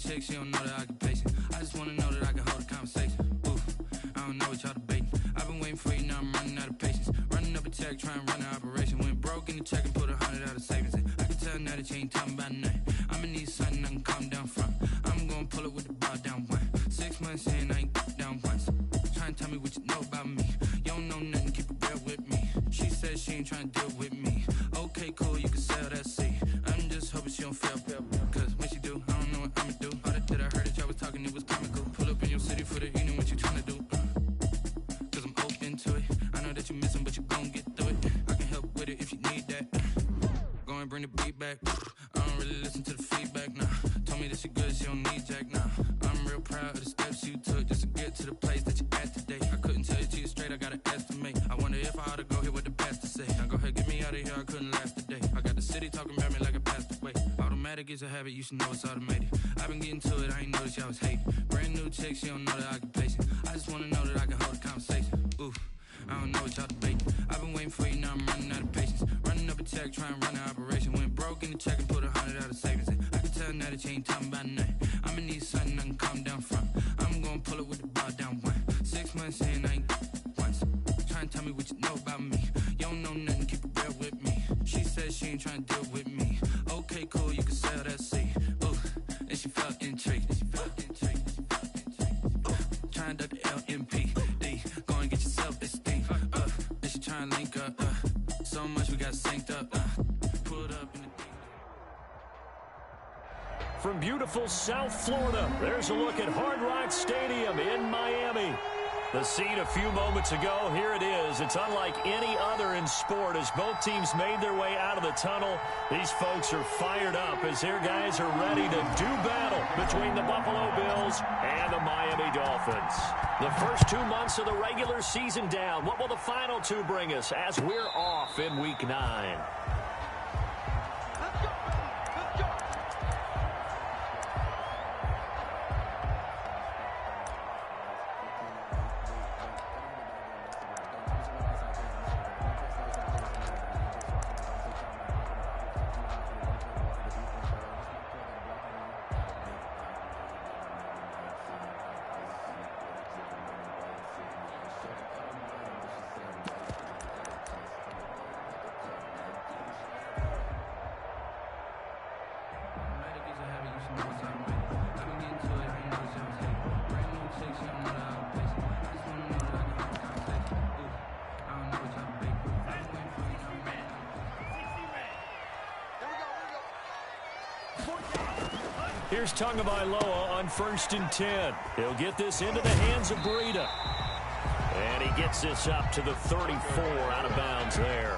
chick, she don't know the occupation. I just wanna know that I can hold a conversation. Oof, I don't know what y'all debating. I've been waiting for you, now I'm running out of patience. Running up a check, trying to run an operation. Went broke in the check and put 100 out of savings in. I can tell now that you ain't talking about nothing. I'ma need something I can calm down from. I'm gonna pull it with the bar down one. 6 months in, I ain't down once. Trying to tell me what you know about me. You don't know nothing, keep it real with me. She said she ain't trying to deal with me. Okay, cool, you can sell that seed. I'm just hoping she don't fail. Cause when she do, I don't know what I'ma do. All that I heard that y'all was talking, it was comical. Pull up in your city for the evening, what you tryna do? Cause I'm open to it. I know that you missing, but you gon' get through it. I can help with it if you need that. Go and bring the beat back. I don't really listen to the feedback, nah. Told me that she good, she don't need Jack, nah. I'm real proud of the steps you took just to get to the place that you at today. I couldn't tell you to you straight, I gotta estimate. I wonder if I ought to go here with the best to say. Now go ahead, get me out of here, I couldn't last today. I got the city talking about me like I passed away. Automatic is a habit, you should know it's automated. I've been getting to it, I ain't noticed y'all was hating. Brand new chick, she don't know the occupation. I just wanna know that I can hold a conversation. Oof, I don't know what y'all debating. I've been waiting for you, now I'm running out of patience. Running up a check, trying to run an operation. Went broke in the check and put 100 out of savings in. I can tell now that you ain't talking about nothing. I'ma need something I can calm down from. I'm gonna pull it with the bar down one. 6 months in, I ain't once. Trying to tell me what you know about me. You don't know nothing, keep it real with me. She said she ain't trying to deal with me. Okay, cool, you can sell that seed. Ooh, and she felt intrigued. Trying to duck the LMPD. Go and get your self-esteem. And she trying to link up. So much we got synced up. Pulled up in the deep. From beautiful South Florida, there's a look at Hard Rock Stadium in Miami. The scene a few moments ago, here it is. It's unlike any other in sport as both teams made their way out of the tunnel. These folks are fired up as their guys are ready to do battle between the Buffalo Bills and the Miami Dolphins. The first 2 months of the regular season down. What will the final two bring us as we're off in Week 9? Here's Tagovailoa on 1st and 10. He'll get this into the hands of Breida. And he gets this up to the 34 out of bounds there.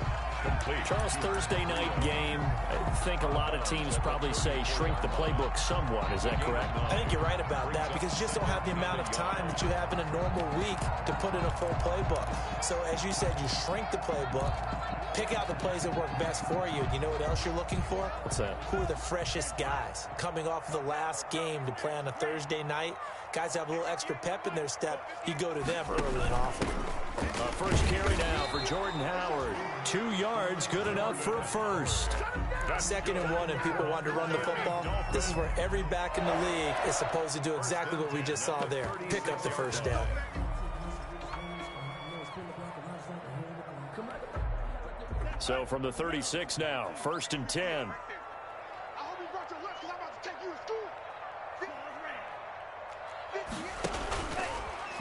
Charles, Thursday night game, I think a lot of teams probably say shrink the playbook somewhat. Is that correct? I think you're right about that because you just don't have the amount of time that you have in a normal week to put in a full playbook. So as you said, you shrink the playbook, pick out the plays that work best for you. You know what else you're looking for? What's that? Who are the freshest guys coming off of the last game to play on a Thursday night? Guys have a little extra pep in their step. You go to them early and often. First carry now for Jordan Howard. 2 yards, good enough for a first. 2nd and 1 and people want to run the football. This is where every back in the league is supposed to do exactly what we just saw there. Pick up the first down. So from the 36 now, 1st and 10.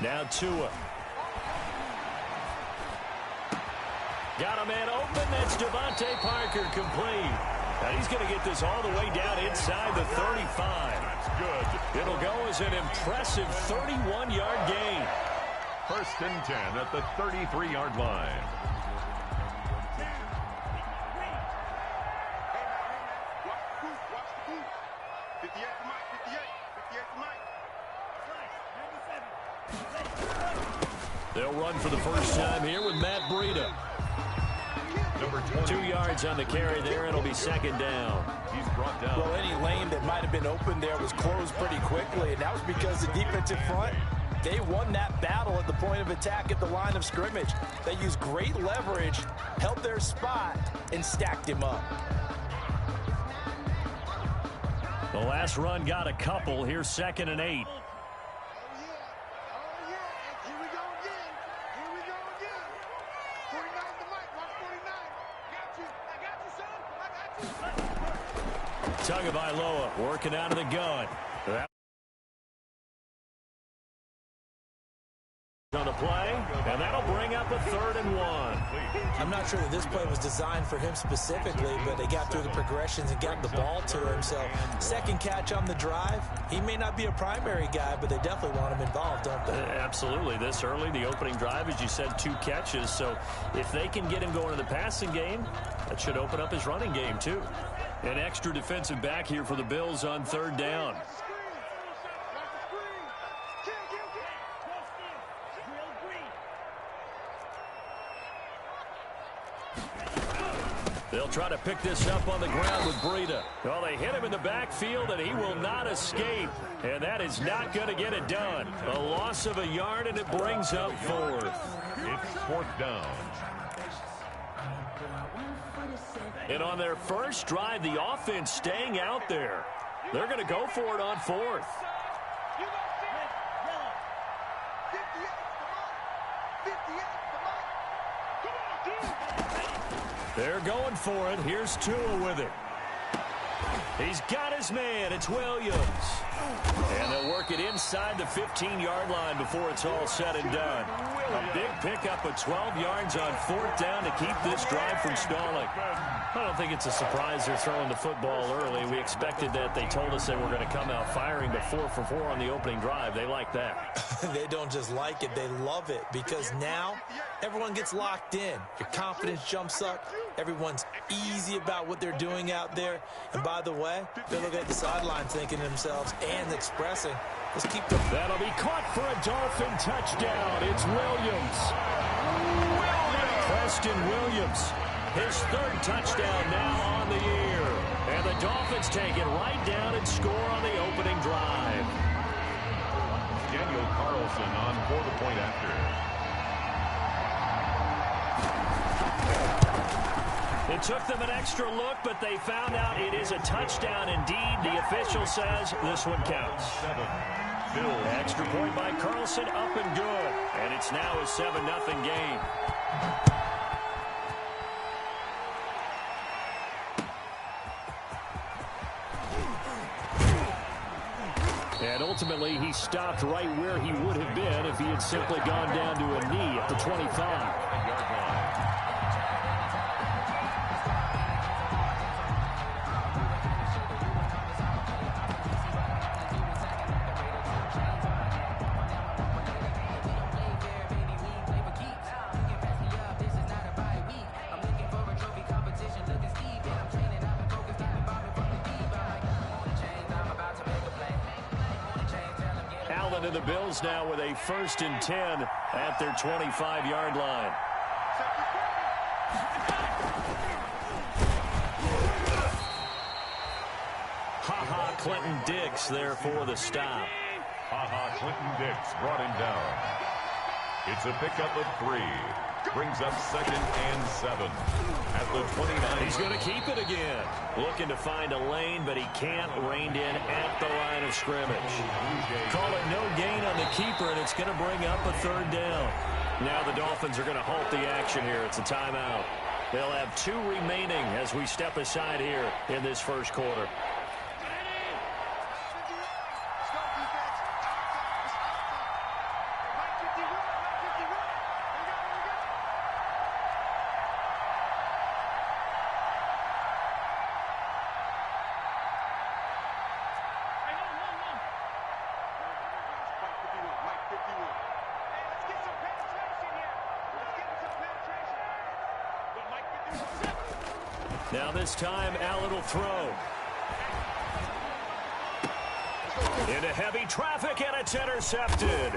Now Tua. Got a man open. That's Devontae Parker complete. Now he's going to get this all the way down inside the 35. That's good. It'll go as an impressive 31-yard gain. 1st and 10 at the 33-yard line. They'll run for the first time here with Matt Breida. 2 yards on the carry there. It'll be 2nd down. He's brought down. Well, any lane that might have been open there was closed pretty quickly, and that was because the defensive front, they won that battle at the point of attack at the line of scrimmage. They used great leverage, held their spot, and stacked him up. The last run got a couple. Here's 2nd and 8. Tagovailoa working out of the gun. On the play, and that'll bring up a 3rd and 1. I'm not sure that this play was designed for him specifically, but they got through the progressions and got the ball to him. So, second catch on the drive. He may not be a primary guy, but they definitely want him involved, don't they? Absolutely. This early, the opening drive, as you said, 2 catches. So, if they can get him going in the passing game, that should open up his running game, too. An extra defensive back here for the Bills on 3rd down. They'll try to pick this up on the ground with Breida. Well, they hit him in the backfield, and he will not escape. And that is not going to get it done. A loss of a yard, and it brings up 4th. It's 4th down. And on their first drive, the offense staying out there. They're going to go for it on 4th. They're going for it. Here's Tua with it. He's got his man. It's Williams. And they'll work it inside the 15-yard line before it's all said and done. A big pickup of 12 yards on 4th down to keep this drive from stalling. I don't think it's a surprise they're throwing the football early. We expected that. They told us they were going to come out firing, but 4 for 4 on the opening drive. They like that. They don't just like it. They love it because now everyone gets locked in. Your confidence jumps up. Everyone's easy about what they're doing out there. And by the way, they look at the sideline thinking to themselves and expressing, let's keep them. That'll be caught for a Dolphin touchdown. It's Williams. Preston Williams. His 3rd touchdown now on the year. And the Dolphins take it right down and score on the opening drive. Daniel Carlson on for the point after. It took them an extra look, but they found out it is a touchdown indeed. The official says this one counts. Extra point by Carlson, up and good. And it's now a 7-0 game. And ultimately, he stopped right where he would have been if he had simply gone down to a knee at the 25. And the Bills now with a 1st and 10 at their 25-yard line. Ha-ha, Clinton Dix there for the stop. Ha-ha, Clinton Dix brought him down. It's a pickup of 3. Brings up 2nd and 7 at the 29. He's going to keep it again. Looking to find a lane, but he can't rein in at the line of scrimmage. Call it no gain on the keeper, and it's going to bring up a 3rd down. Now the Dolphins are going to halt the action here. It's a timeout. They'll have 2 remaining as we step aside here in this first quarter. Now this time, Allen will throw. Into heavy traffic, and it's intercepted.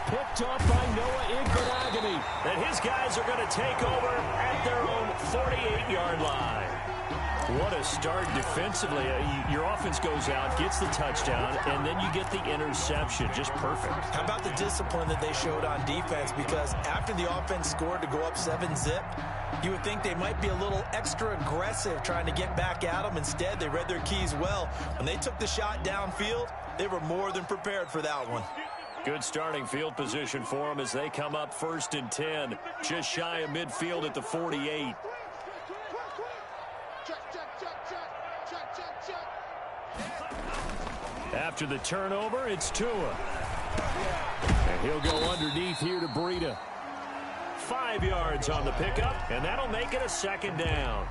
Picked up by Noah Igbinoghene. And his guys are going to take over at their own 48-yard line. What a start defensively. Your offense goes out, gets the touchdown, and then you get the interception. Just perfect. How about the discipline that they showed on defense? Because after the offense scored to go up 7-zip, you would think they might be a little extra aggressive trying to get back at them. Instead, they read their keys well. When they took the shot downfield, they were more than prepared for that one. Good starting field position for them as they come up 1st and 10. Just shy of midfield at the 48. After the turnover, it's Tua. And he'll go underneath here to Breida. 5 yards on the pickup, and that'll make it a 2nd down.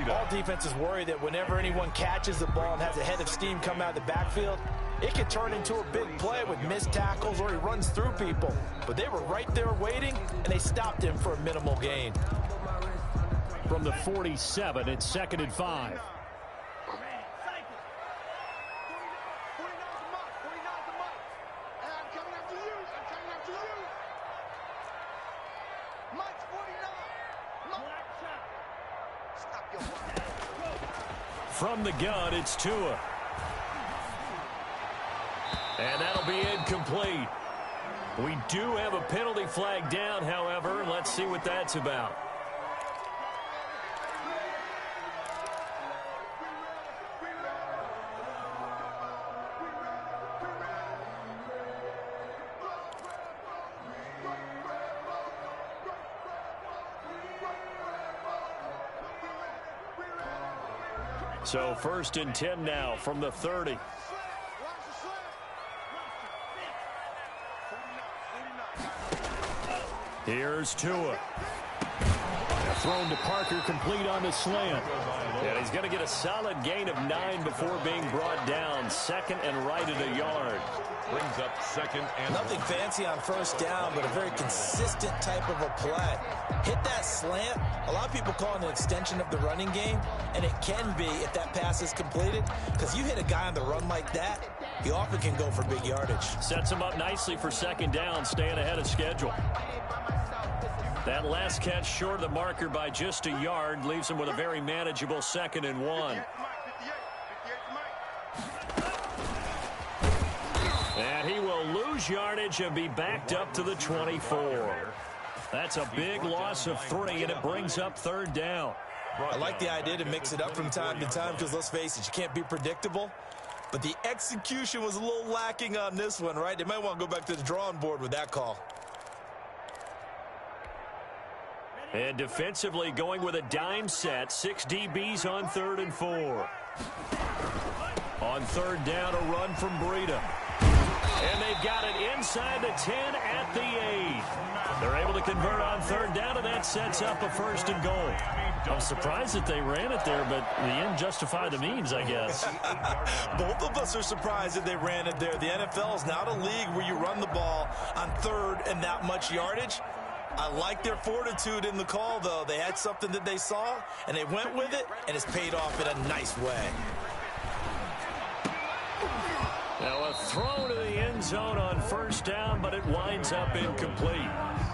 All defenses worry that whenever anyone catches the ball and has a head of steam come out of the backfield, it can turn into a big play with missed tackles or he runs through people. But they were right there waiting, and they stopped him for a minimal gain. From the 47, it's 2nd and 5. From the gun, it's Tua. And that'll be incomplete. We do have a penalty flag down, however. Let's see what that's about. So 1st and 10 now from the 30. Here's Tua. Thrown to Parker, complete on the slant. And he's going to get a solid gain of 9 before being brought down. 2nd and right at a yard. Brings up 2nd and... Nothing fancy on 1st down, but a very consistent type of a play. Hit that slant. A lot of people call it an extension of the running game, and it can be if that pass is completed, because you hit a guy on the run like that, he often can go for big yardage. Sets him up nicely for 2nd down, staying ahead of schedule. That last catch short of the marker by just a yard leaves him with a very manageable 2nd and 1. And he will lose yardage and be backed up to the 24. That's a big loss of 3, and it brings up 3rd down. I like the idea to mix it up from time to time because, let's face it, you can't be predictable. But the execution was a little lacking on this one, right? They might want to go back to the drawing board with that call. And defensively going with a dime set. 6 DBs on 3rd and 4. On 3rd down, a run from Breida. And they've got it inside the 10 at the 8. They're able to convert on 3rd down, and that sets up a 1st and goal. I'm surprised that they ran it there, but the end justified the means, I guess. Both of us are surprised that they ran it there. The NFL is not a league where you run the ball on 3rd and that much yardage. I like their fortitude in the call, though. They had something that they saw, and they went with it, and it's paid off in a nice way. Now a throw to the end zone on 1st down, but it winds up incomplete.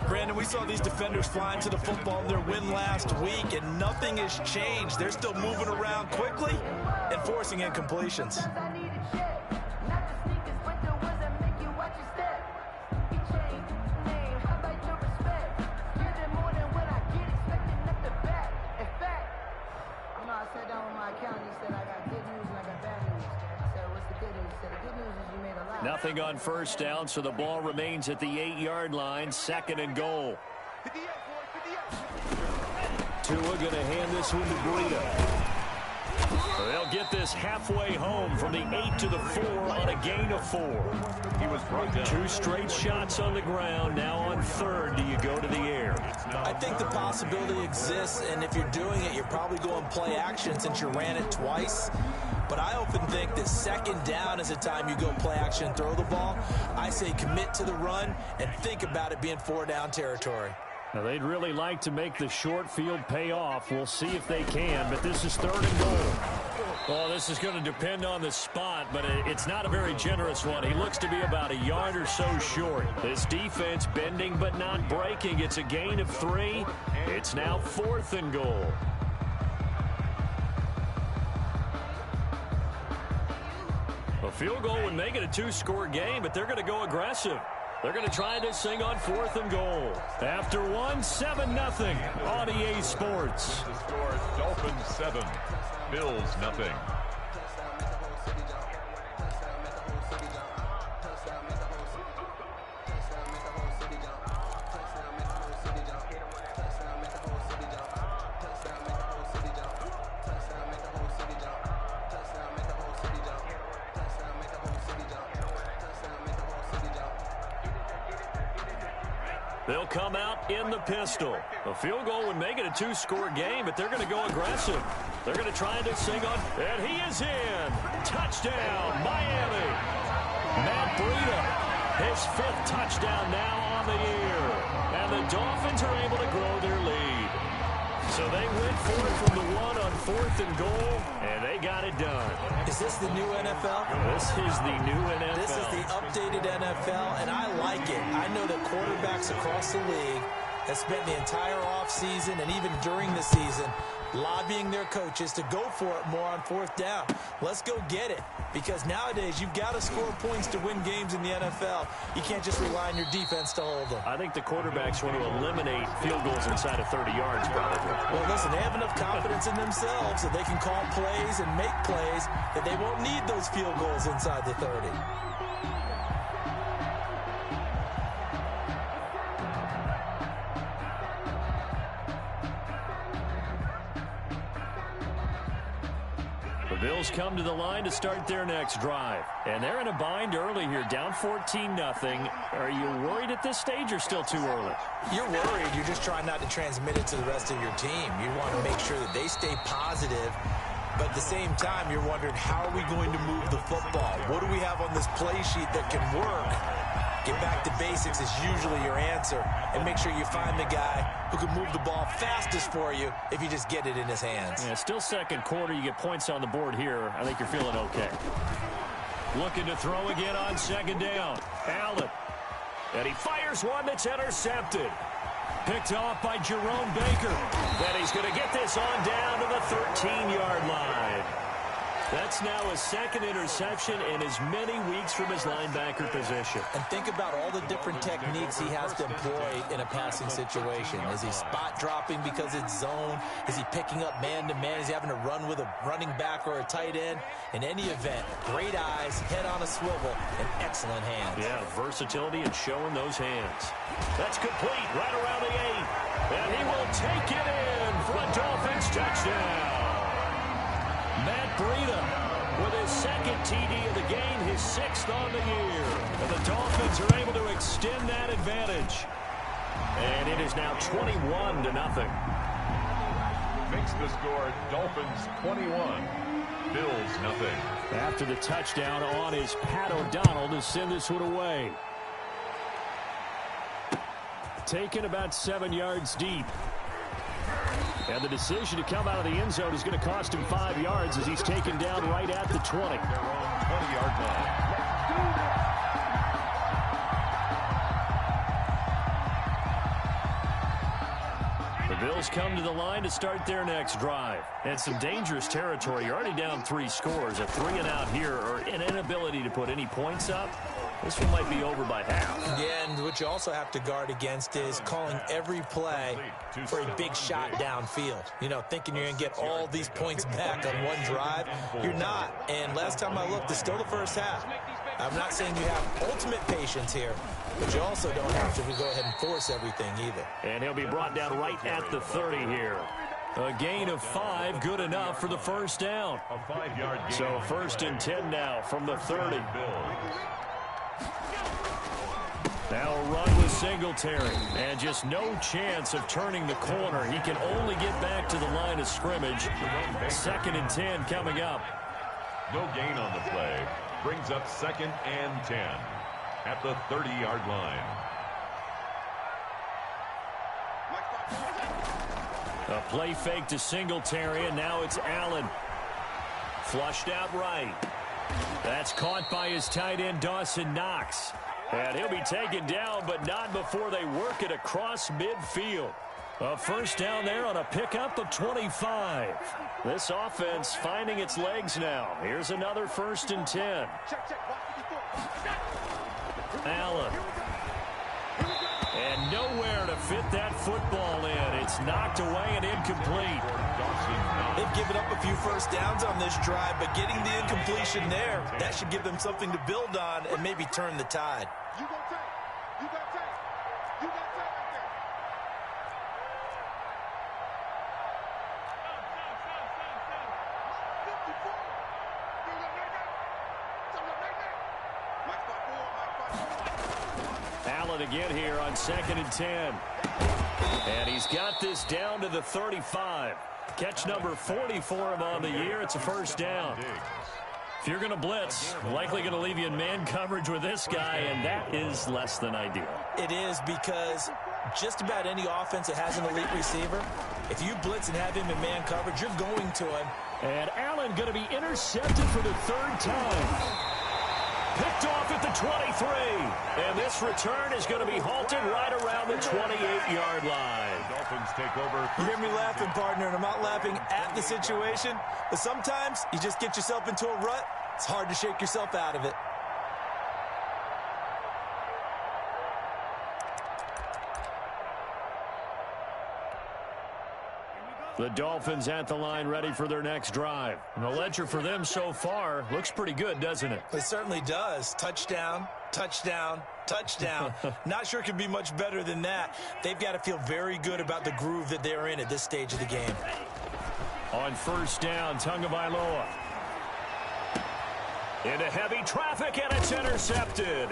Brandon, we saw these defenders flying to the football in their win last week, and nothing has changed. They're still moving around quickly and forcing incompletions. Nothing on 1st down, so the ball remains at the 8-yard line. 2nd and goal. Tua going to hand this one to Breida. They'll get this halfway home from the 8 to the 4 on a gain of 4. He was brought down. 2 straight shots on the ground. Now on 3rd, do you go to the air? I think the possibility exists, and if you're doing it, you're probably going play action since you ran it twice. But I often think that 2nd down is the time you go play action and throw the ball. I say commit to the run and think about it being 4-down territory. Now, they'd really like to make the short field pay off. We'll see if they can, but this is 3rd and goal. Well, this is going to depend on the spot, but it's not a very generous one. He looks to be about a yard or so short. This defense bending but not breaking. It's a gain of 3. It's now 4th and goal. Field goal would make it a two-score game, but they're going to go aggressive. They're going to try this thing on 4th and goal. After one, 7-0 on EA Sports. The score is Dolphins 7, Bills nothing. They'll come out in the pistol. A field goal would make it a two-score game, but they're going to go aggressive. They're going to try this thing on, and he is in. Touchdown, Miami. Matt Breida, his 5th touchdown now on the year. And the Dolphins are able to grow their lead. So they went for it from the 1 on 4th and goal, and they got it done. Is this the new NFL? This is the new NFL. This is the updated NFL, and I like it. I know that quarterbacks across the league have spent the entire offseason and even during the season lobbying their coaches to go for it more on 4th down. Let's go get it, because nowadays you've got to score points to win games in the NFL. You can't just rely on your defense to hold them. I think the quarterbacks want to eliminate field goals inside of 30 yards, probably. Well, listen, they have enough confidence in themselves that they can call plays and make plays that they won't need those field goals inside the 30. The Bills come to the line to start their next drive. And they're in a bind early here, down 14-0. Are you worried at this stage or still too early? You're worried. You're just trying not to transmit it to the rest of your team. You want to make sure that they stay positive. But at the same time, you're wondering, how are we going to move the football? What do we have on this play sheet that can work? Get back to basics is usually your answer. And make sure you find the guy who can move the ball fastest for you if you just get it in his hands. Yeah, still second quarter. You get points on the board here. I think you're feeling okay. Looking to throw again on 2nd down. Allen. And he fires one that's intercepted. Picked off by Jerome Baker. And he's going to get this on down to the 13-yard line. That's now his 2nd interception in as many weeks from his linebacker position. And think about all the different techniques he has to employ in a passing situation. Is he spot dropping because it's zone? Is he picking up man-to-man? Is he having to run with a running back or a tight end? In any event, great eyes, head on a swivel, and excellent hands. Yeah, versatility and showing those hands. That's complete right around the 8. And he will take it in for a Dolphins touchdown. Matt Breida with his 2nd TD of the game, his 6th on the year. And the Dolphins are able to extend that advantage. And it is now 21-0. Makes the score Dolphins 21, Bills nothing. After the touchdown on is Pat O'Donnell to send this one away. Taken about 7 yards deep. And the decision to come out of the end zone is going to cost him 5 yards as he's taken down right at the 20. Their own 20-yard line. The Bills come to the line to start their next drive. And some dangerous territory. You're already down 3 scores. A 3-and-out here, or an inability to put any points up. This one might be over by half. Yeah, and what you also have to guard against is calling every play for a big shot downfield. You know, thinking you're going to get all these points back on one drive. You're not. And last time I looked, it's still the first half. I'm not saying you have ultimate patience here, but you also don't have to go ahead and force everything either. And he'll be brought down right at the 30 here. A gain of 5, good enough for the first down. A 5-yard gain. So 1st and 10 now from the 30. Now a run with Singletary. And just no chance of turning the corner. He can only get back to the line of scrimmage. 2nd and 10 coming up. No gain on the play. Brings up 2nd and 10 at the 30-yard line. A play fake to Singletary, and now it's Allen. Flushed out right. That's caught by his tight end, Dawson Knox. And he'll be taken down, but not before they work it across midfield. A first down there on a pickup of 25. This offense finding its legs now. Here's another 1st and 10. Allen. And nowhere to fit that football in. It's knocked away and incomplete. They've given up a few first downs on this drive, but getting the incompletion there, that should give them something to build on and maybe turn the tide. You got tape. You got tape. You got tape right there. Allen again here on 2nd and 10. And he's got this down to the 35. Catch number 40 for him on the year. It's a first down. If you're going to blitz, likely going to leave you in man coverage with this guy, and that is less than ideal. It is, because just about any offense that has an elite receiver, if you blitz and have him in man coverage, you're going to him. And Allen going to be intercepted for the 3rd time. Picked off at the 23. And this return is going to be halted right around the 28-yard line. Dolphins take over. You hear me laughing, partner, and I'm not laughing at the situation, but sometimes you just get yourself into a rut. It's hard to shake yourself out of it. The Dolphins at the line ready for their next drive. And the ledger for them so far looks pretty good, doesn't it? It certainly does. Touchdown, touchdown, touchdown. Not sure it could be much better than that. They've got to feel very good about the groove that they're in at this stage of the game. On 1st down, Tagovailoa. Into heavy traffic, and it's intercepted.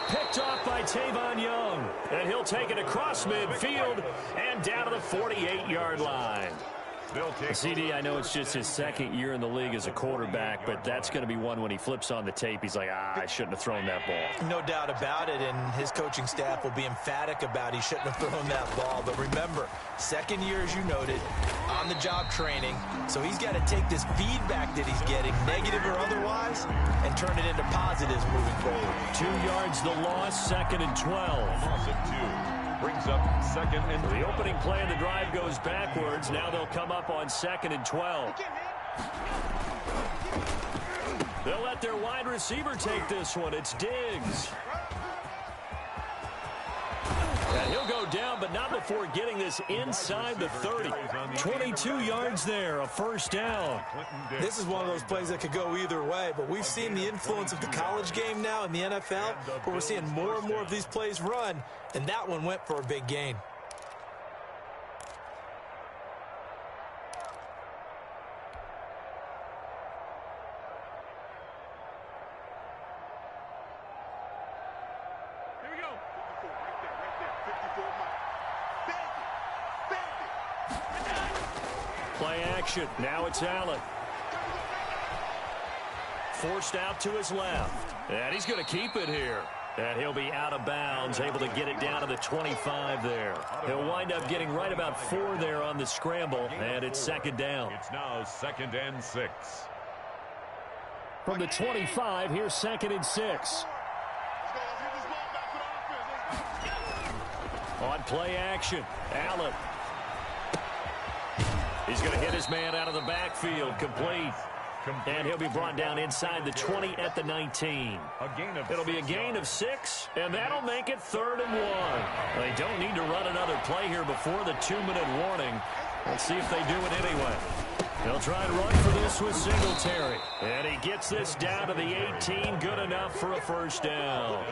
Picked off by Tavon Young. And he'll take it across midfield and down to the 48-yard line. CD, I know it's just his 2nd year in the league as a quarterback, but that's going to be one when he flips on the tape. He's like, I shouldn't have thrown that ball. No doubt about it, and his coaching staff will be emphatic about he shouldn't have thrown that ball. But remember, 2nd year, as you noted, on-the-job training, so he's got to take this feedback that he's getting, negative or otherwise, and turn it into positives moving forward. 2 yards the loss, 2nd and 12. Loss of 2. Brings up 2nd and The opening play of the drive goes backwards. Now they'll come up on 2nd and 12. They'll let their wide receiver take this one. It's Diggs. And he'll go down, but not before getting this inside the 30. 22 yards there, a first down. This is one of those plays that could go either way, but we've seen the influence of the college game now in the NFL, where we're seeing more and more of these plays run, and that one went for a big gain. Play action. Now it's Allen. Forced out to his left. And he's going to keep it here. And he'll be out of bounds, able to get it down to the 25 there. He'll wind up getting right about 4 there on the scramble, and it's 2nd down. It's now 2nd and 6. From the 25, here's 2nd and 6. On play action, Allen. He's going to hit his man out of the backfield, complete. And he'll be brought down inside the 20 at the 19. It'll be a gain of 6, and that'll make it 3rd and 1. They don't need to run another play here before the 2-minute warning. Let's see if they do it anyway. They'll try and run for this with Singletary. And he gets this down to the 18, good enough for a first down.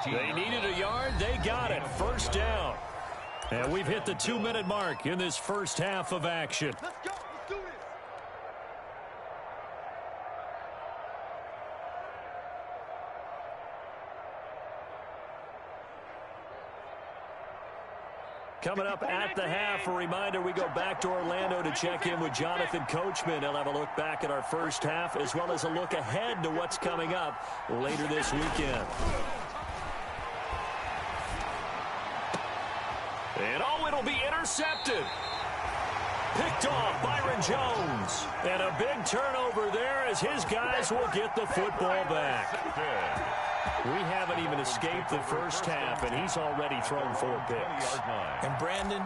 They needed a yard, they got it. First down. And we've hit the 2-minute mark in this first half of action. Let's go. Let's do this. Coming up at the half, a reminder, we go back to Orlando to check in with Jonathan Coachman. He'll have a look back at our first half as well as a look ahead to what's coming up later this weekend. And it'll be intercepted. Picked off Byron Jones. And a big turnover there as his guys will get the football back. We haven't even escaped the first half, and he's already thrown 4 picks. And Brandon,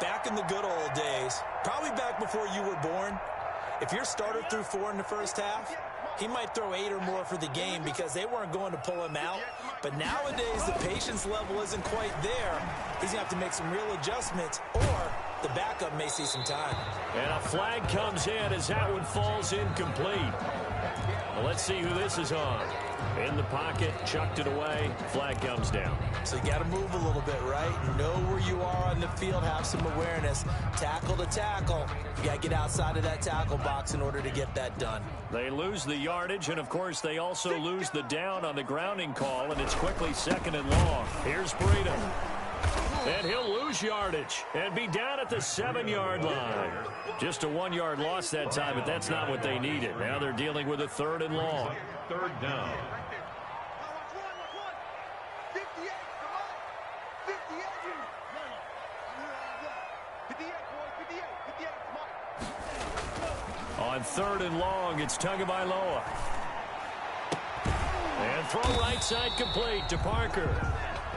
Back in the good old days, probably back before you were born, if your starter threw 4 in the first half, he might throw 8 or more for the game because they weren't going to pull him out. But nowadays, the patience level isn't quite there. He's going to have to make some real adjustments, or the backup may see some time. And a flag comes in as that one falls incomplete. Well, let's see who this is on. In the pocket, chucked it away, flag comes down. So you got to move a little bit, right? Know where you are on the field, have some awareness. Tackle to tackle. You got to get outside of that tackle box in order to get that done. They lose the yardage, and of course they also lose the down on the grounding call, and it's quickly 2nd and long. Here's Breida. And he'll lose yardage and be down at the 7-yard line. Just a 1-yard loss that time, but that's not what they needed. Now they're dealing with a 3rd and long. 3rd down. 58. On 3rd and long, it's Tagovailoa. And throw right side complete to Parker.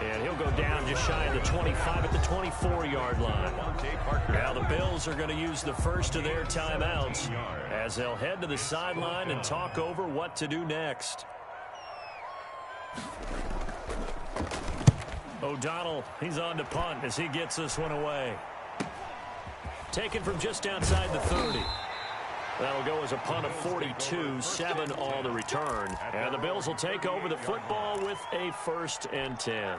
And he'll go down just shy of the 25 at the 24-yard line. Now the Bills are going to use the first of their timeouts as they'll head to the sideline and talk over what to do next. O'Donnell, he's on to punt as he gets this one away. Taken from just outside the 30. That'll go as a punt of 42, 7 on the return. And the Bills will take over the football with a 1st and 10.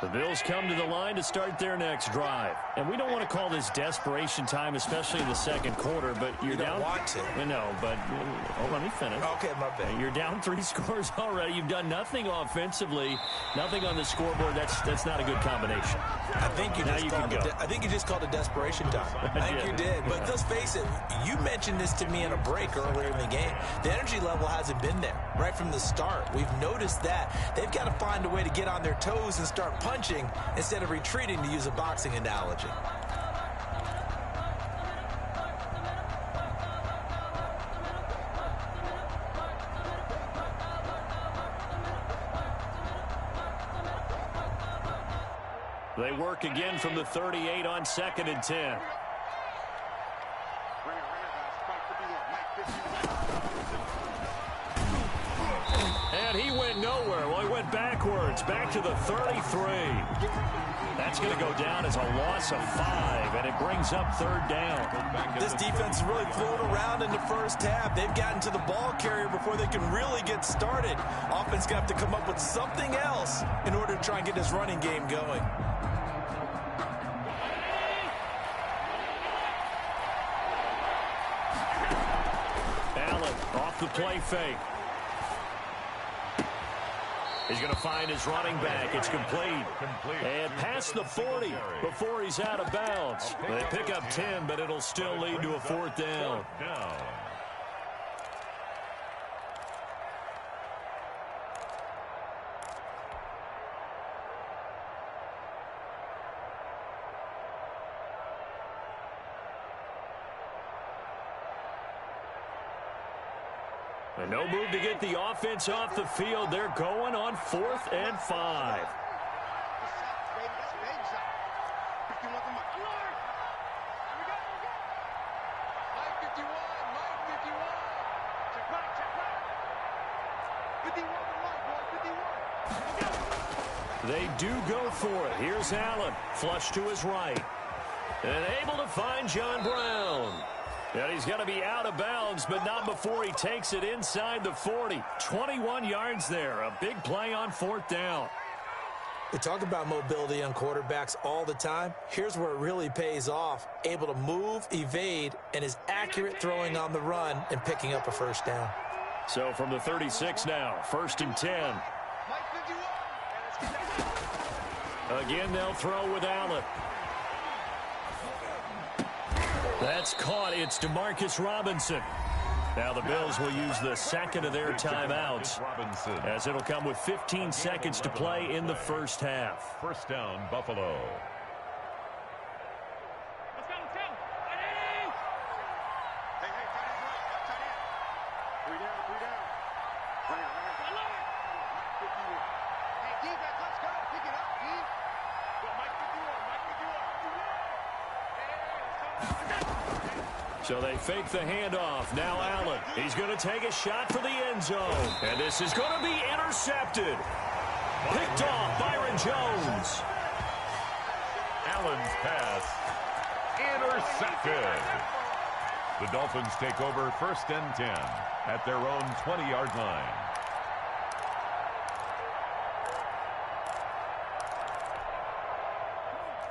The Bills come to the line to start their next drive. And we don't want to call this desperation time, especially in the 2nd quarter, but you're down. You don't want to. No, but let me finish. Okay, my bad. You're down 3 scores already. You've done nothing offensively, nothing on the scoreboard. That's not a good combination. I think you just called it desperation time. I think you did. But let's face it, you mentioned this to me in a break earlier in the game. The energy level hasn't been there right from the start. We've noticed that. They've got to find a way to get on their toes and start punching instead of retreating, to use a boxing analogy. They work again from the 38 on 2nd and 10. And he went nowhere. Well, he went backwards, back to the 33. That's going to go down as a loss of 5, and it brings up 3rd down. This defense is really floating around in the first half. They've gotten to the ball carrier before they can really get started. Offense going to have to come up with something else in order to try and get this running game going. Allen off the play fake. He's going to find his running back. It's complete. And past the 40 before he's out of bounds. They pick up 10, but it'll still lead to a 4th down. And no move to get the offense off the field. They're going on 4th and 5. They do go for it. Here's Allen, flush to his right. And able to find John Brown. And he's going to be out of bounds, but not before he takes it inside the 40. 21 yards there. A big play on 4th down. We talk about mobility on quarterbacks all the time. Here's where it really pays off. Able to move, evade, and is accurate throwing on the run and picking up a 1st down. So from the 36 now, 1st and 10. Again, they'll throw with Allen. That's caught. It's Demarcus Robinson. Now the Bills will use the 2nd of their timeouts as it'll come with 15 seconds to play in the 1st half. 1st down, Buffalo. Let's go. Hey, tight end right. Tight end. 3 down. Right here. 51. defense. Let's go. Pick it up, D. Go, Mike, pick you up. Mike, pick you up. So they fake the handoff. Now Allen. He's going to take a shot for the end zone. And this is going to be intercepted. Picked off Byron Jones. Allen's pass intercepted. The Dolphins take over 1st and 10 at their own 20-yard line.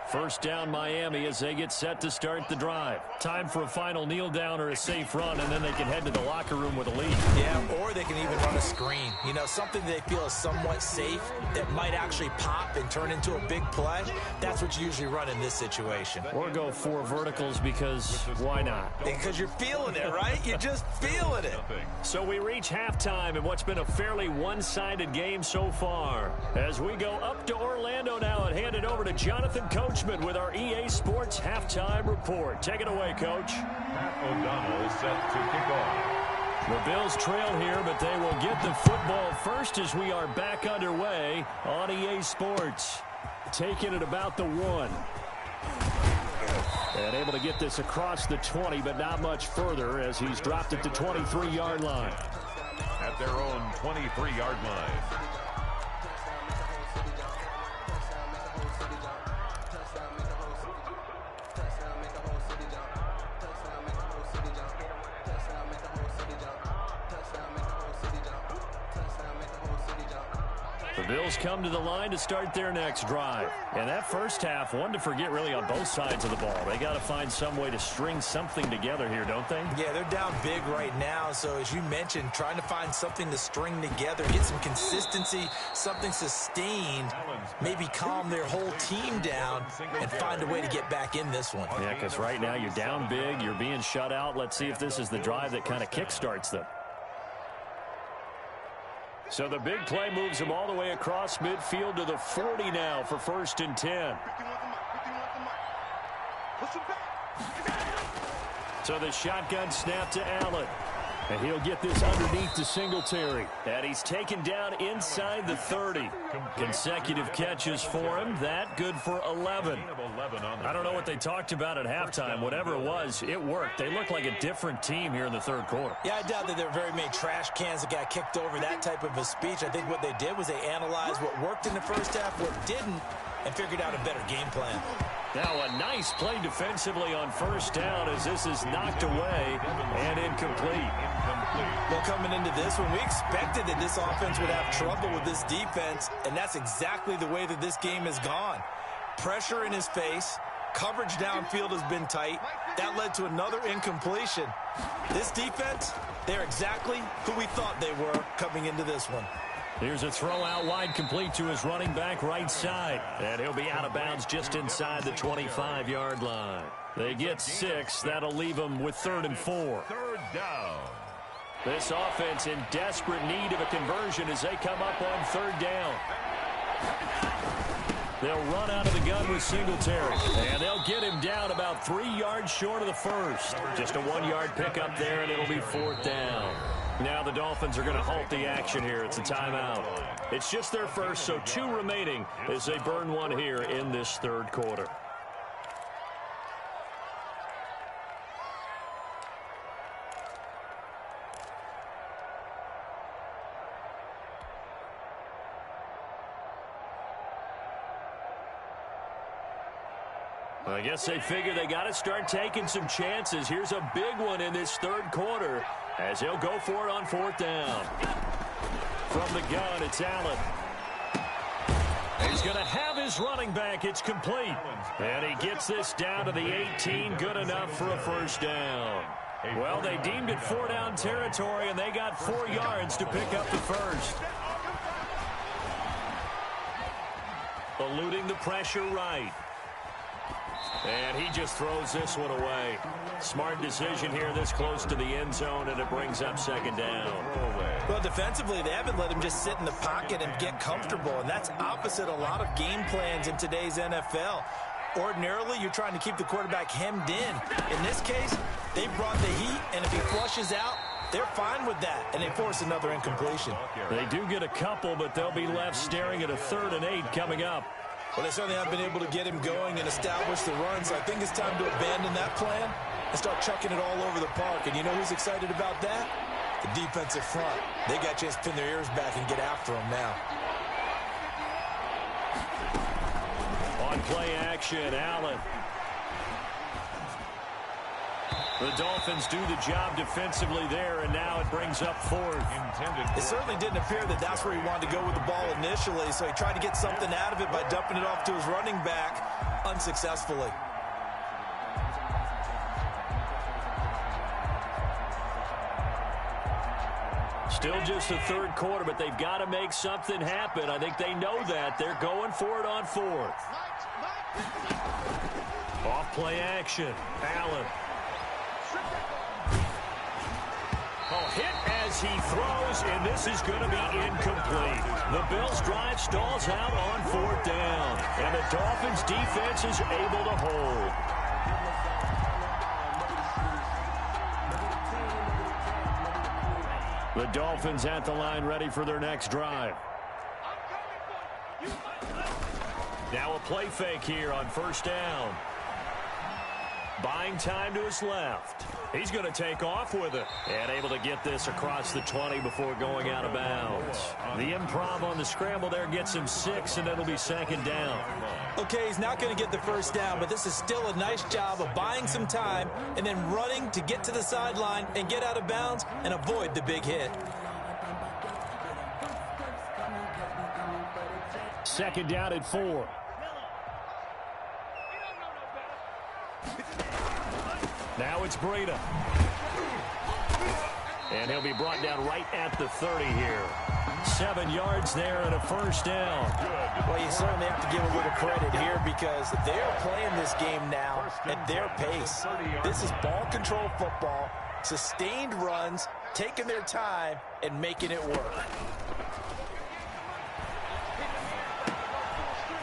First down Miami as they get set to start the drive. Time for a final kneel down or a safe run, and then they can head to the locker room with a lead. Yeah, or they can even run a screen. You know, something they feel is somewhat safe that might actually pop and turn into a big play. That's what you usually run in this situation. Or go 4 verticals because why not? Because you're feeling it, right? You're just feeling it. So we reach halftime in what's been a fairly one-sided game so far. As we go up to Orlando now and hand it over to Jonathan Coachman with our EA Sports Halftime Report. Take it away, Coach. Pat O'Donnell set to kick off. The Bills trail here, but they will get the football first as we are back underway on EA Sports. Taking it about the 1. And able to get this across the 20, but not much further as he's dropped it to 23-yard line. At their own 23-yard line. The Bills come to the line to start their next drive. And that first half, one to forget really on both sides of the ball. They got to find some way to string something together here, don't they? Yeah, they're down big right now. So as you mentioned, trying to find something to string together, get some consistency, something sustained, maybe calm their whole team down and find a way to get back in this one. Yeah, because right now you're down big, you're being shut out. Let's see if this is the drive that kind of kickstarts them. So the big play moves them all the way across midfield to the 40 now for 1st and 10. So the shotgun snap to Allen. And he'll get this underneath to Singletary. And he's taken down inside the 30. Consecutive catches for him. That good for 11. I don't know what they talked about at halftime. Whatever it was, it worked. They look like a different team here in the 3rd quarter. Yeah, I doubt that there were very many trash cans that got kicked over, that type of a speech. I think what they did was they analyzed what worked in the first half, what didn't, and figured out a better game plan. Now a nice play defensively on 1st down as this is knocked away and incomplete. Well, coming into this one, we expected that this offense would have trouble with this defense, and that's exactly the way that this game has gone. Pressure in his face, coverage downfield has been tight. That led to another incompletion. This defense, they're exactly who we thought they were coming into this one. Here's a throw out wide complete to his running back right side. And he'll be out of bounds just inside the 25-yard line. They get 6. That'll leave them with 3rd and 4. 3rd down. This offense in desperate need of a conversion as they come up on 3rd down. They'll run out of the gun with Singletary. And they'll get him down about 3 yards short of the first. Just a 1-yard pickup there, and it'll be 4th down. Now the Dolphins are going to halt the action here. It's a timeout. It's just their first, so 2 remaining as they burn one here in this 3rd quarter. I guess they figure they got to start taking some chances. Here's a big one in this 3rd quarter as he'll go for it on 4th down. From the gun, it's Allen. He's going to have his running back. It's complete. And he gets this down to the 18. Good enough for a 1st down. Well, they deemed it 4-down territory, and they got 4 yards to pick up the first. Eluding the pressure right. And he just throws this one away. Smart decision here this close to the end zone, and it brings up 2nd down. Well, defensively, they haven't let him just sit in the pocket and get comfortable, and that's opposite a lot of game plans in today's NFL. Ordinarily, you're trying to keep the quarterback hemmed in. In this case, they brought the heat, and if he flushes out, they're fine with that, and they force another incompletion. They do get a couple, but they'll be left staring at a 3rd and 8 coming up. Well, they certainly haven't been able to get him going and establish the run, so I think it's time to abandon that plan and start chucking it all over the park. And you know who's excited about that? The defensive front. They got a chance to pin their ears back and get after him now. On play action, Allen. The Dolphins do the job defensively there, and now it brings up 4th. It certainly didn't appear that that's where he wanted to go with the ball initially, so he tried to get something out of it by dumping it off to his running back unsuccessfully. Still just the 3rd quarter, but they've got to make something happen. I think they know that. They're going for it on 4th. Off play action. Allen. Hit as he throws, and this is going to be incomplete. The Bills' drive stalls out on 4th down, and the Dolphins' defense is able to hold. The Dolphins at the line ready for their next drive. Now a play fake here on 1st down. Buying time to his left. He's going to take off with it. And able to get this across the 20 before going out of bounds. The improv on the scramble there gets him 6, and it'll be 2nd down. Okay, he's not going to get the 1st down, but this is still a nice job of buying some time and then running to get to the sideline and get out of bounds and avoid the big hit. 2nd down at 4. Now it's Breida. And he'll be brought down right at the 30 here. 7 yards there and a 1st down. Well, you certainly have to give a little credit here because they're playing this game now at their pace. This is ball control football, sustained runs, taking their time, and making it work.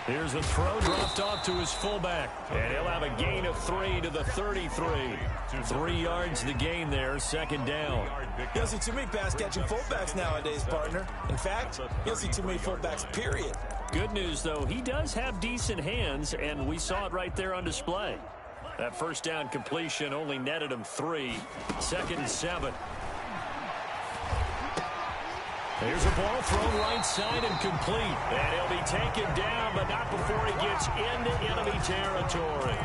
Here's a throw dropped off to his fullback. And he'll have a gain of 3 to the 33. 3 yards the gain there, 2nd down. You don't see too many pass-catching fullbacks nowadays, partner. In fact, you don't see too many fullbacks, period. Good news, though, he does have decent hands, and we saw it right there on display. That 1st down completion only netted him 3. 2nd and 7. Here's a ball thrown right side and complete. And he'll be taken down, but not before he gets into enemy territory.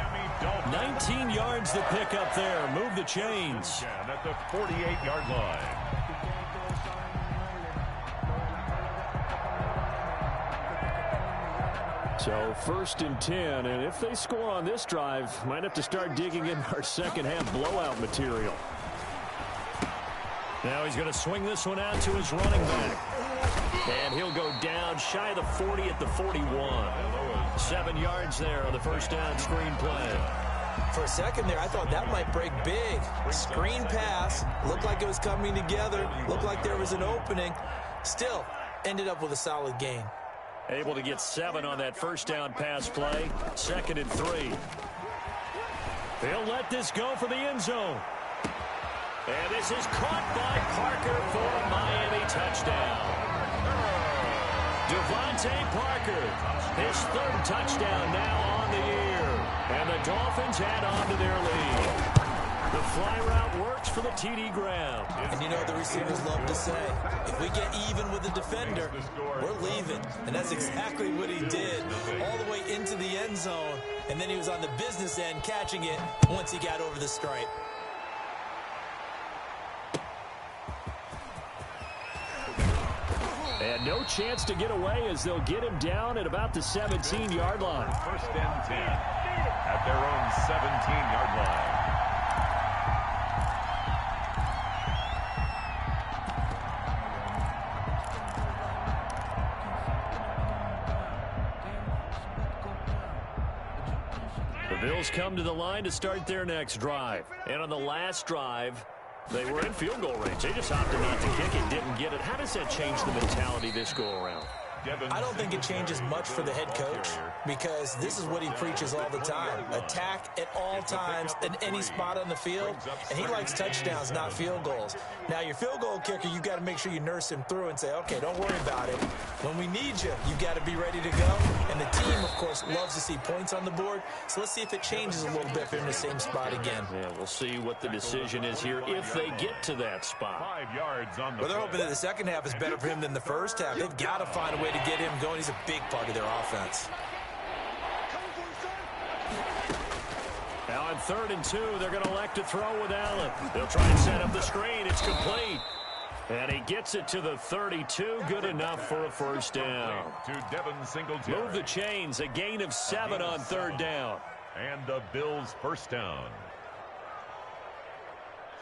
19 yards to pick up there. Move the chains. At the 48-yard line. So 1st and 10, and if they score on this drive, might have to start digging in our second-half blowout material. Now he's going to swing this one out to his running back. And he'll go down shy of the 40 at the 41. 7 yards there on the 1st down screen play. For a second there, I thought that might break big. Screen pass, looked like it was coming together, looked like there was an opening. Still, ended up with a solid gain. Able to get 7 on that 1st down pass play. 2nd and 3. They'll let this go for the end zone. And this is caught by Parker for a Miami touchdown. Devontae Parker, his 3rd touchdown now on the year. And the Dolphins add on to their lead. The fly route works for the TD Graham. And you know the receivers love to say, if we get even with the defender, we're leaving. And that's exactly what he did, all the way into the end zone. And then he was on the business end catching it once he got over the stripe. And no chance to get away as they'll get him down at about the 17-yard line. 1st and 10 at their own 17-yard line. The Bills come to the line to start their next drive. And on the last drive, they were in field goal range. They just opted not to kick it, didn't get it. How does that change the mentality this go around? I don't think it changes much for the head coach because this is what he preaches all the time. Attack at all times in any spot on the field, and he likes touchdowns, not field goals. Now, your field goal kicker, you've got to make sure you nurse him through and say, okay, don't worry about it. When we need you, you've got to be ready to go. And the team, of course, loves to see points on the board, so let's see if it changes a little bit if they're in the same spot again. Yeah, we'll see what the decision is here if they get to that spot. 5 yards on the Well, they're hoping that the second half is better for him than the first half. They've got to find a way to get him going. He's a big part of their offense. Now on 3rd and 2, they're going to elect to throw with Allen. They'll try and set up the screen. It's complete. And he gets it to the 32. Good enough for a first down. To Devin Singletary. Move the chains. A gain of 7 on 3rd down. And the Bills' first down.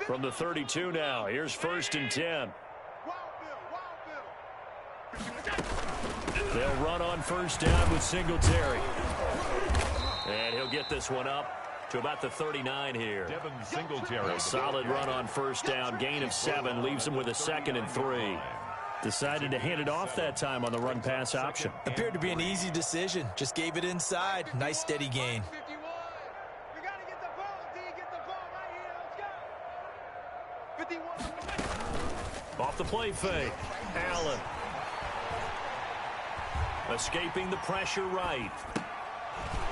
From the 32 now, here's 1st and 10. They'll run on 1st down with Singletary. And he'll get this one up to about the 39 here. Devin Singletary. A solid run on 1st down. Gain of 7 leaves him with a 2nd and 3. Decided to hand it off that time on the run-pass option. Appeared to be an easy decision. Just gave it inside. Nice steady gain. We got to get the ball, D. Get the ball right here. Let's go. 51. Off the play fake. Allen. Escaping the pressure right.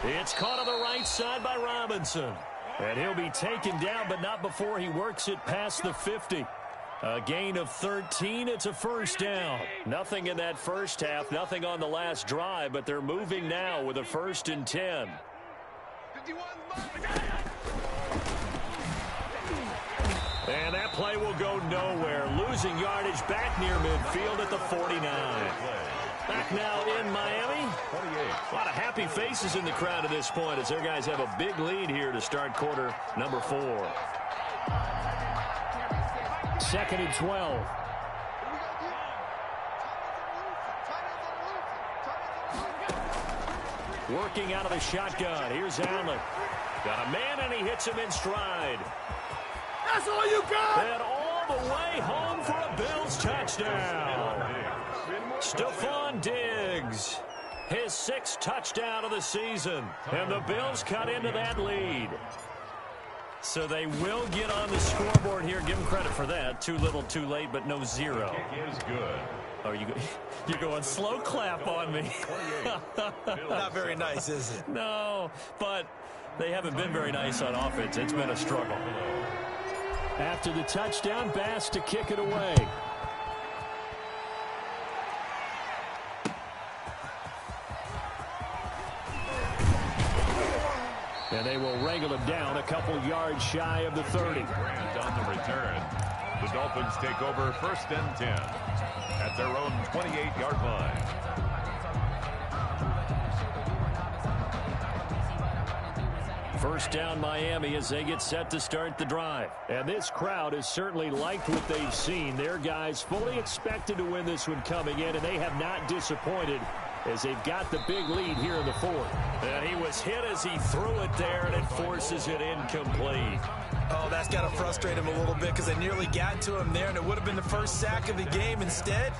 It's caught on the right side by Robinson. And he'll be taken down, but not before he works it past the 50. A gain of 13. It's a first down. Nothing in that first half, nothing on the last drive, but they're moving now with a 1st and 10. 51. And that play will go nowhere. Losing yardage back near midfield at the 49. Back now in Miami. 28. A lot of happy faces in the crowd at this point as their guys have a big lead here to start quarter number 4. 2nd and 12. Working out of the shotgun. Here's Allen. Got a man, and he hits him in stride. That's all you got. And all the way home for a Bills touchdown. Stephon Diggs, his 6th touchdown of the season. And the Bills cut into that lead. So they will get on the scoreboard here. Give them credit for that. Too little, too late, but no 0. Kick is good. Oh, you're going slow clap on me. Not very nice, is it? No, but they haven't been very nice on offense. It's been a struggle. After the touchdown, Bass to kick it away. And they will wrangle him down a couple yards shy of the 30. Grant on the return. The Dolphins take over 1st and 10 at their own 28-yard line. First down Miami as they get set to start the drive. And this crowd has certainly liked what they've seen. Their guys fully expected to win this one coming in, and they have not disappointed as they've got the big lead here in the 4th. And he was hit as he threw it there, and it forces it incomplete. Oh, that's got to frustrate him a little bit because they nearly got to him there, and it would have been the first sack of the game. Instead,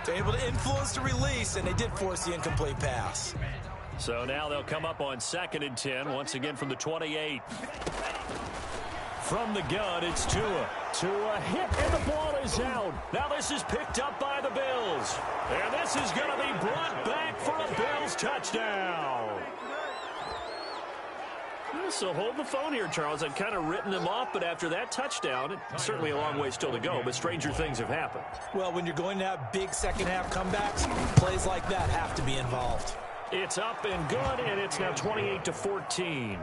they're able to influence the release, and they did force the incomplete pass. So now they'll come up on 2nd and 10, once again from the 28. From the gun, it's Tua. Tua hit, and the ball is out. Now this is picked up by the Bills. And this is going to be brought back for a Bills touchdown. So hold the phone here, Charles. I've kind of written them off, but after that touchdown, it's certainly a long way still to go, but stranger things have happened. Well, when you're going to have big second-half comebacks, plays like that have to be involved. It's up and good, and it's now 28-14.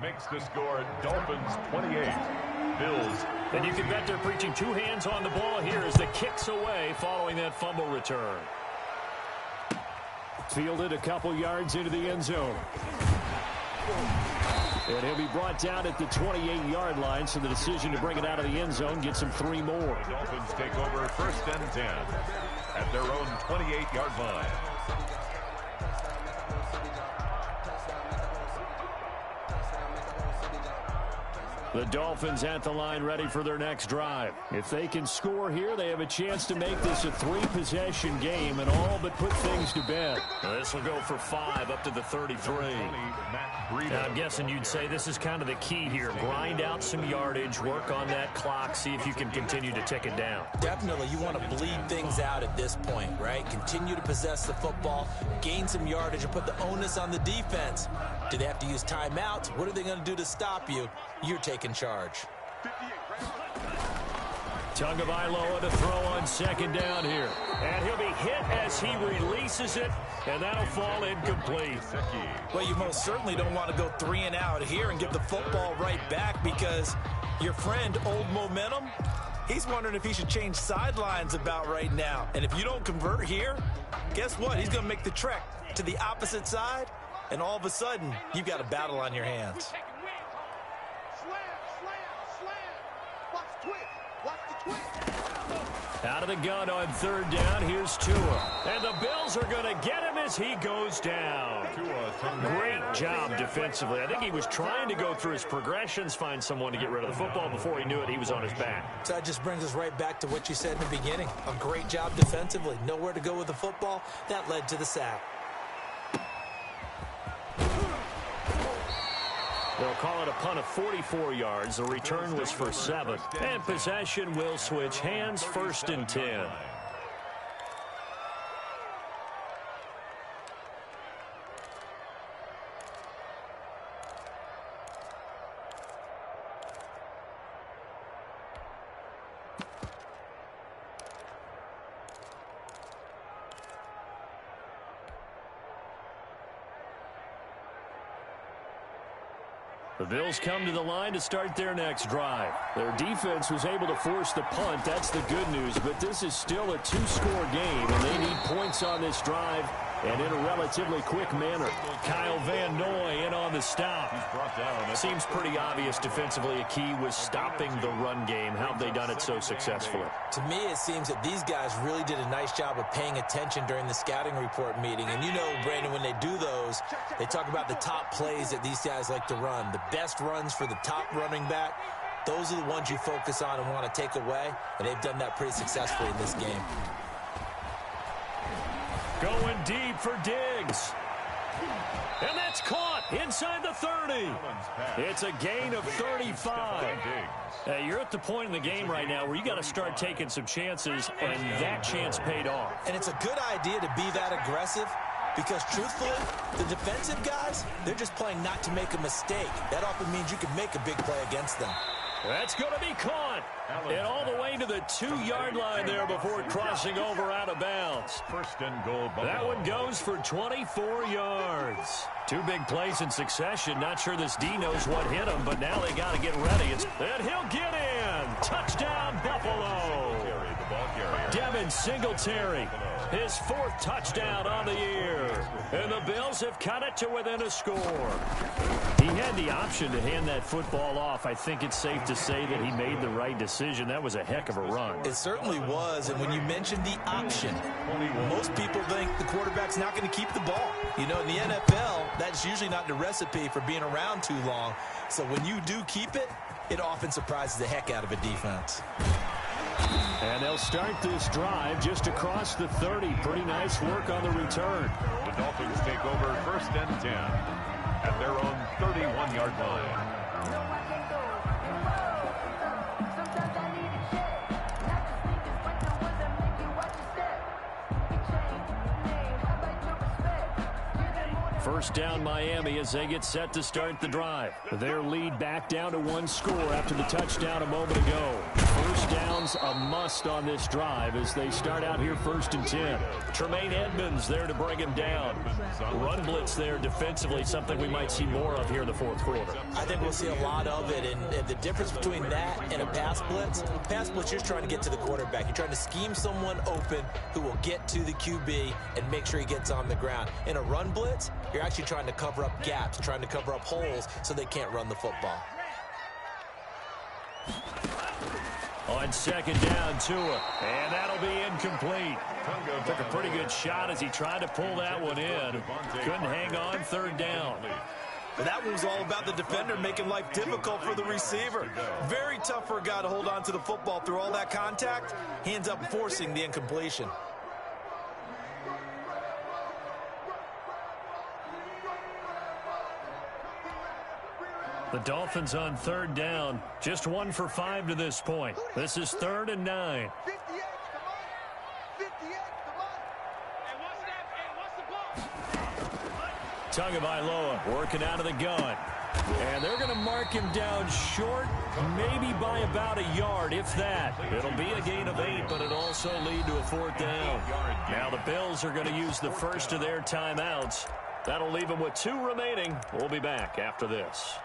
Makes the score Dolphins 28, Bills. And you can bet they're preaching 2 hands on the ball here as the kick's away following that fumble return. Fielded a couple yards into the end zone. And he'll be brought down at the 28-yard line, so the decision to bring it out of the end zone gets him 3 more. The Dolphins take over 1st and 10 at their own 28-yard line. The Dolphins at the line ready for their next drive. If they can score here, they have a chance to make this a 3-possession game and all but put things to bed. This will go for 5 up to the 33. Now, I'm guessing you'd say this is kind of the key here. Grind out some yardage, work on that clock, see if you can continue to tick it down. Definitely, you want to bleed things out at this point, right? Continue to possess the football, gain some yardage, and put the onus on the defense. Do they have to use timeouts? What are they going to do to stop you? You're taking charge. Tagovailoa to throw on second down here. And he'll be hit as he releases it, and that'll fall incomplete. Well, you most certainly don't want to go 3 and out here and give the football right back because your friend, Old Momentum, he's wondering if he should change sidelines about right now. And if you don't convert here, guess what? He's going to make the trek to the opposite side, and all of a sudden, you've got a battle on your hands. Out of the gun on third down, here's Tua. And the Bills are going to get him as he goes down. Great job defensively. I think he was trying to go through his progressions, find someone to get rid of the football. Before he knew it, he was on his back. So that just brings us right back to what you said in the beginning. A great job defensively. Nowhere to go with the football. That led to the sack. They'll call it a punt of 44 yards. The return was for 7. And possession will switch hands, 1st and 10. The Bills come to the line to start their next drive. Their defense was able to force the punt. That's the good news. But this is still a 2-score game, and they need points on this drive and in a relatively quick manner. Kyle Van Noy in on the stop. Seems pretty obvious defensively. A key was stopping the run game. How have they done it so successfully? To me, it seems that these guys really did a nice job of paying attention during the scouting report meeting. And you know, Brandon, when they do those, they talk about the top plays that these guys like to run. The best runs for the top running back. Those are the ones you focus on and want to take away. And they've done that pretty successfully in this game. Going deep for Diggs. And that's caught inside the 30. It's a gain of 35. You're at the point in the game right now where you got to start taking some chances, and that chance paid off. And it's a good idea to be that aggressive because, truthfully, the defensive guys, they're just playing not to make a mistake. That often means you can make a big play against them. That's going to be caught. And all the way to the 2-yard line there before crossing over out of bounds. 1st and goal. That one goes for 24 yards. 2 big plays in succession. Not sure this D knows what hit him, but now they got to get ready. And he'll get in. Touchdown, Buffalo. Devin Singletary, his 4th touchdown on the year. And the Bills have cut it to within a score. He had the option to hand that football off. I think it's safe to say that he made the right decision. That was a heck of a run. It certainly was. And when you mentioned the option, most people think the quarterback's not going to keep the ball. You know, in the NFL, that's usually not the recipe for being around too long. So when you do keep it, it often surprises the heck out of a defense. And they'll start this drive just across the 30. Pretty nice work on the return. The Dolphins take over 1st and 10 at their own 31-yard line. First down Miami as they get set to start the drive. Their lead back down to 1 score after the touchdown a moment ago. First down's a must on this drive as they start out here 1st and 10. Tremaine Edmonds there to bring him down. Run blitz there defensively, something we might see more of here in the 4th quarter. I think we'll see a lot of it, and the difference between that and a pass blitz, you're trying to get to the quarterback. You're trying to scheme someone open who will get to the QB and make sure he gets on the ground. In a run blitz, you're actually trying to cover up gaps, trying to cover up holes so they can't run the football. On second down, Tua, and that'll be incomplete. Took a pretty good shot as he tried to pull that one in. Couldn't hang on 3rd down. Well, that one was all about the defender making life difficult for the receiver. Very tough for a guy to hold on to the football through all that contact. He ends up forcing the incompletion. The Dolphins on third down. Just 1 for 5 to this point. This is 3rd and 9. 58, come on. 58, come on. Hey, what's the ball? Tagovailoa working out of the gun. And they're going to mark him down short, maybe by about a yard, if that. It'll be a gain of 8, but it'll also lead to a 4th down. Now the Bills are going to use the first of their timeouts. That'll leave them with 2 remaining. We'll be back after this.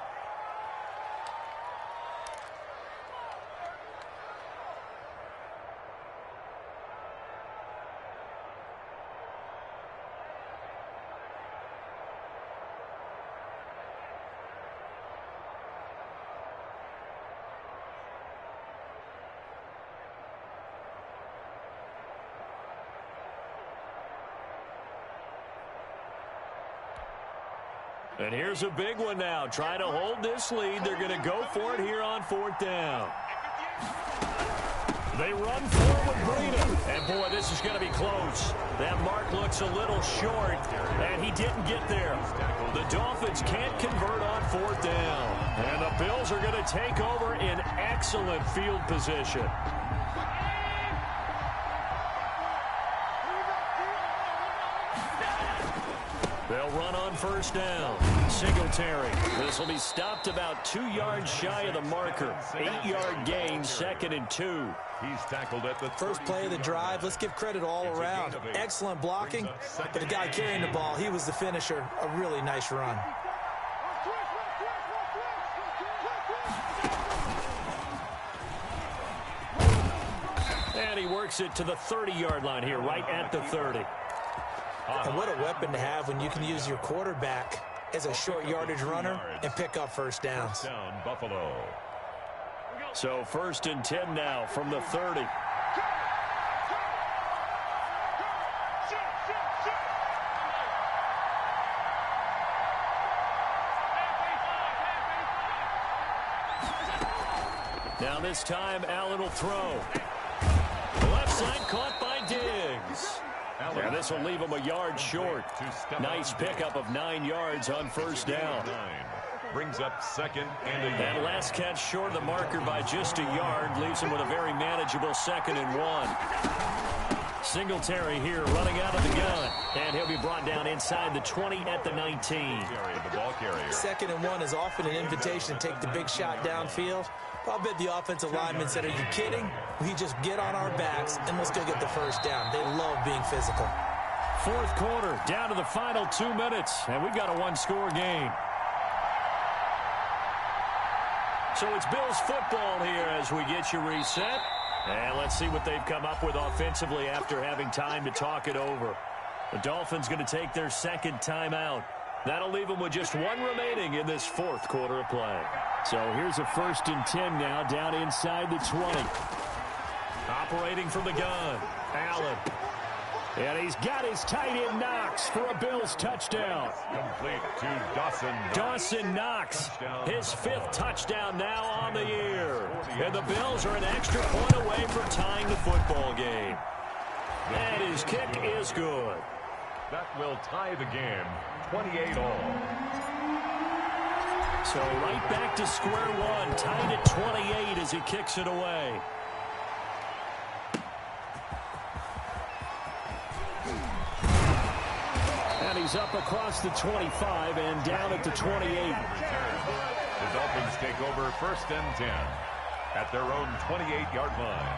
And here's a big one now. Trying to hold this lead. They're going to go for it here on 4th down. They run forward, Breida. And, boy, this is going to be close. That mark looks a little short, and he didn't get there. The Dolphins can't convert on 4th down. And the Bills are going to take over in excellent field position. They'll run on 1st down. Singletary. This will be stopped about 2 yards shy of the marker. 8-yard gain, 2nd and 2. He's tackled at the First play of the drive. Let's give credit all around. Excellent blocking, but the guy carrying the ball, he was the finisher. A really nice run. And he works it to the 30-yard line here, right at the 30. And what a weapon to have when you can use your quarterback as a short yardage runner and pick up 1st downs. down Buffalo. So 1st and 10 now from the 30. Now this time Allen will throw. Left side caught by Diggs. And this will leave him a yard short. Nice pickup of 9 yards on 1st down. Brings up 2nd and a yard. That last catch short of the marker by just a yard leaves him with a very manageable 2nd and 1. Singletary here running out of the gun. And he'll be brought down inside the 20 at the 19. The ball carrier. 2nd and 1 is often an invitation to take the big shot downfield. I'll bet the offensive linemen said, are you kidding? We just get on our backs and let's go get the 1st down. They love being physical. 4th quarter, down to the final 2 minutes, and we've got a 1-score game. So it's Bills football here as we get you reset. And let's see what they've come up with offensively after having time to talk it over. The Dolphins going to take their 2nd timeout. That'll leave them with just 1 remaining in this 4th quarter of play. So here's a 1st and 10 now down inside the 20. Operating from the gun, Allen. And he's got his tight end Knox for a Bills touchdown. Complete to Dawson. Dawson Knox, his 5th touchdown now on the year. And the Bills are an extra point away from tying the football game. And his kick is good. That will tie the game, 28 all. So right back to square one, tied at 28 as he kicks it away. And he's up across the 25 and down at the 28. The Dolphins take over 1st and 10 at their own 28-yard line.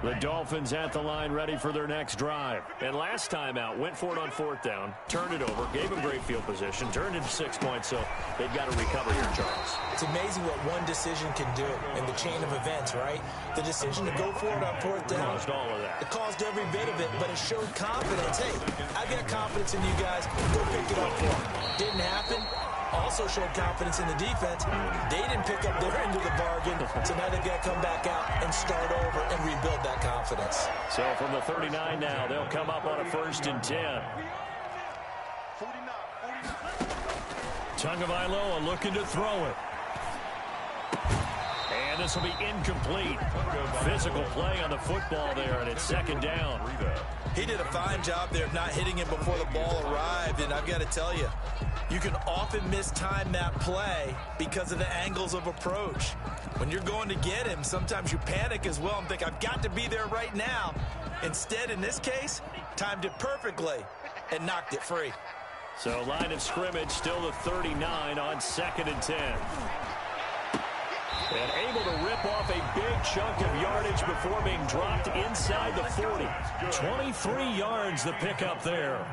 The Dolphins at the line ready for their next drive. And last time out, went for it on 4th down, turned it over, gave them great field position, turned into 6 points, so they've got to recover here, Charles. It's amazing what one decision can do in the chain of events, right? The decision to go for it on 4th down. Caused all of that. It caused every bit of it, but it showed confidence. Hey, I've got confidence in you guys. Go pick it up for them. Didn't happen. Also showed confidence in the defense. They didn't pick up their end of the bargain, so now they've got to come back out and start over and rebuild that confidence. So from the 39 now, they'll come up on a 1st and 10. Tagovailoa looking to throw it. And this will be incomplete. Physical play on the football there, and it's 2nd down. He did a fine job there of not hitting him before the ball arrived, and I've got to tell you, you can often mistime that play because of the angles of approach. When you're going to get him, sometimes you panic as well and think, I've got to be there right now. Instead, in this case, timed it perfectly and knocked it free. So line of scrimmage still the 39 on 2nd and 10. And able to rip off a big chunk of yardage before being dropped inside the 40. 23 yards the pickup there.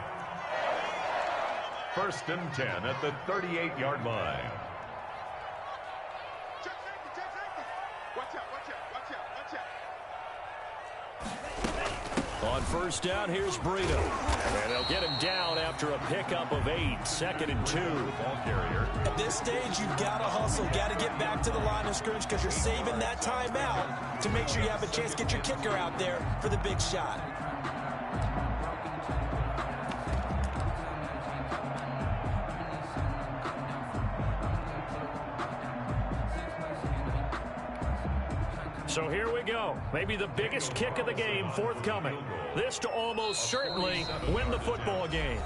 1st and 10 at the 38-yard line. Watch out, watch out, watch out, watch out. On 1st down, here's Breida. And they'll get him down after a pickup of 8. 2nd and 2. Ball carrier. At this stage, you've got to hustle, got to get back to the line of scrimmage because you're saving that timeout to make sure you have a chance to get your kicker out there for the big shot. So here we go. Maybe the biggest kick of the game forthcoming. This to almost certainly win the football game.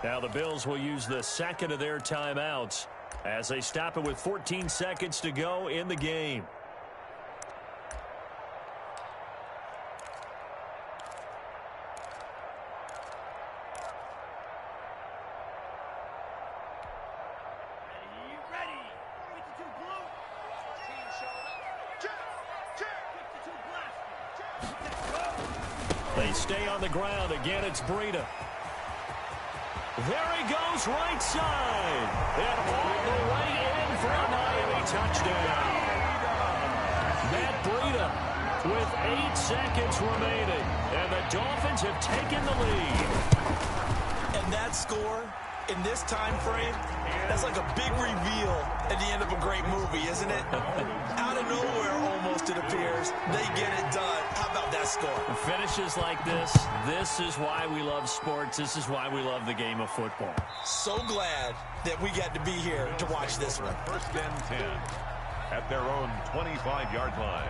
Now the Bills will use the 2nd of their timeouts as they stop it with 14 seconds to go in the game. They stay on the ground. Again, it's Breida. There he goes, right side. And all the way in for a Miami touchdown. Matt Breida with 8 seconds remaining. And the Dolphins have taken the lead. And that score in this time frame, that's like a big reveal at the end of a great movie, isn't it? Out of nowhere, almost, it appears, they get it done. How about that score? Finishes like this is why we love sports. This is why we love the game of football. So glad that we got to be here to watch this one. 1st and 10 at their own 25-yard line.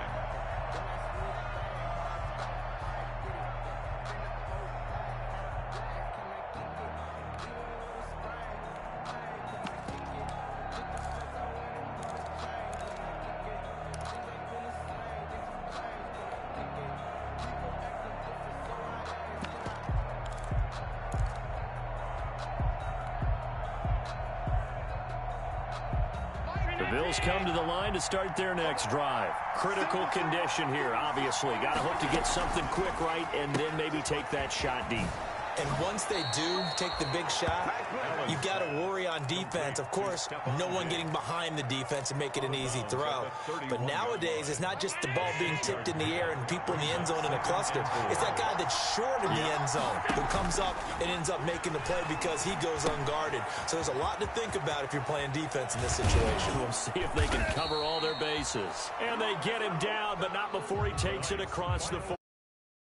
Bills come to the line to start their next drive. Critical condition here, obviously. Got to hope to get something quick right and then maybe take that shot deep. And once they do take the big shot, you've got to worry on defense. Of course, no one getting behind the defense and make it an easy throw. But nowadays, it's not just the ball being tipped in the air and people in the end zone in a cluster. It's that guy that's short in the end zone who comes up and ends up making the play because he goes unguarded. So there's a lot to think about if you're playing defense in this situation. We'll see if they can cover all their bases. And they get him down, but not before he takes it across the